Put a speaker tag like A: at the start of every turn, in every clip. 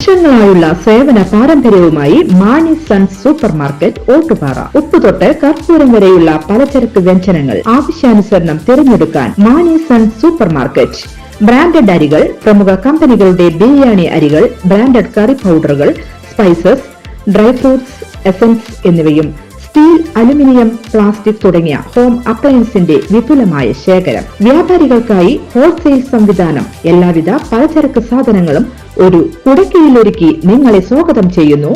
A: വർഷങ്ങളായുള്ള സേവന പാരമ്പര്യവുമായി Mani sons super market Ottupara. ഉപ്പുതൊട്ട് കർപ്പൂരം വരെയുള്ള പലചരക്ക് വ്യഞ്ജനങ്ങൾ ആവശ്യാനുസരണം തിരഞ്ഞെടുക്കാൻ Mani sons super market. Branded അരികൾ, പ്രമുഖ കമ്പനികളുടെ ബിരിയാണി അരികൾ, ബ്രാൻഡഡ് കറി പൗഡറുകൾ, സ്പൈസസ്, ഡ്രൈ ഫ്രൂട്ട്സ്, എസൻസ് എന്നിവയും സ്റ്റീൽ, അലുമിനിയം, പ്ലാസ്റ്റിക് തുടങ്ങിയ ഹോം അപ്ലയൻസിന്റെ വിപുലമായ ശേഖരം. വ്യാപാരികൾക്കായി ഹോൾസെയിൽ സംവിധാനം. എല്ലാവിധ പലചരക്ക് സാധനങ്ങളും ഒരു കുടക്കീഴിലൊരുക്കി നിങ്ങളെ സ്വാഗതം ചെയ്യുന്നു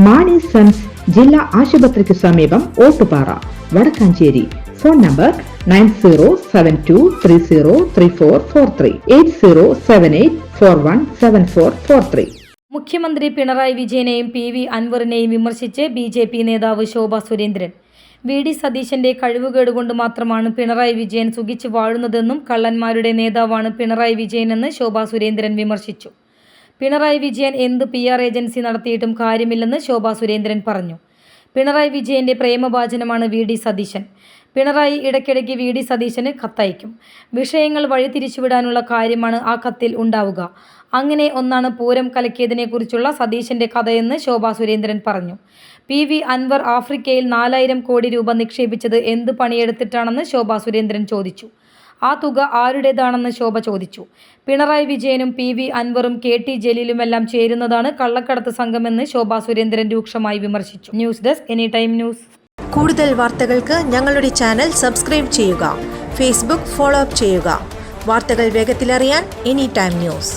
A: മാണി സൺസ്, ജില്ലാ ആശുപത്രിക്ക് സമീപം, ഓട്ടുപാറ, വടക്കാഞ്ചേരി. Phone number 9072303443 8078417443.
B: മുഖ്യമന്ത്രി പിണറായി വിജയനെയും PV അൻവറിനെയും വിമർശിച്ച് BJP നേതാവ് ശോഭ സുരേന്ദ്രൻ. VD സതീശന്റെ കഴിവുകേടുകൊണ്ട് മാത്രമാണ് പിണറായി വിജയൻ സുഖിച്ച് വാഴുന്നതെന്നും കള്ളന്മാരുടെ നേതാവാണ് പിണറായി വിജയനെന്ന് ശോഭ സുരേന്ദ്രൻ വിമർശിച്ചു. പിണറായി വിജയൻ എന്ത് PR ഏജൻസി നടത്തിയിട്ടും കാര്യമില്ലെന്ന് ശോഭ സുരേന്ദ്രൻ പറഞ്ഞു. പിണറായി വിജയന്റെ പ്രേമഭാജനമാണ് VD സതീശൻ. പിണറായി ഇടയ്ക്കിടയ്ക്ക് VD സതീശന് കത്തയക്കും. വിഷയങ്ങൾ വഴിതിരിച്ചുവിടാനുള്ള കാര്യമാണ് ആ കത്തിൽ ഉണ്ടാവുക. അങ്ങനെ ഒന്നാണ് പൂരം കലക്കിയതിനെക്കുറിച്ചുള്ള സതീശന്റെ കഥയെന്ന് ശോഭ സുരേന്ദ്രൻ പറഞ്ഞു. PV അൻവർ ആഫ്രിക്കയിൽ 4000 കോടി രൂപ നിക്ഷേപിച്ചത് എന്ത് പണിയെടുത്തിട്ടാണെന്ന് ശോഭ സുരേന്ദ്രൻ ചോദിച്ചു. ആ തുക ആരുടേതാണെന്ന് ശോഭ ചോദിച്ചു. പിണറായി വിജയനും PV അൻവറും KT ജലീലുമെല്ലാം ചേരുന്നതാണ് കള്ളക്കടത്ത് സംഘമെന്ന് ശോഭ സുരേന്ദ്രൻ രൂക്ഷമായി വിമർശിച്ചു. News desk any time news.
C: കൂടുതൽ വാർത്തകൾക്ക് ഞങ്ങളുടെ ചാനൽ സബ്സ്ക്രൈബ് ചെയ്യുക. ഫേസ്ബുക്ക് ഫോളോ അപ്പ് ചെയ്യുക. വാർത്തകൾ വേഗത്തിലറിയാൻ എനി ടൈം ന്യൂസ്.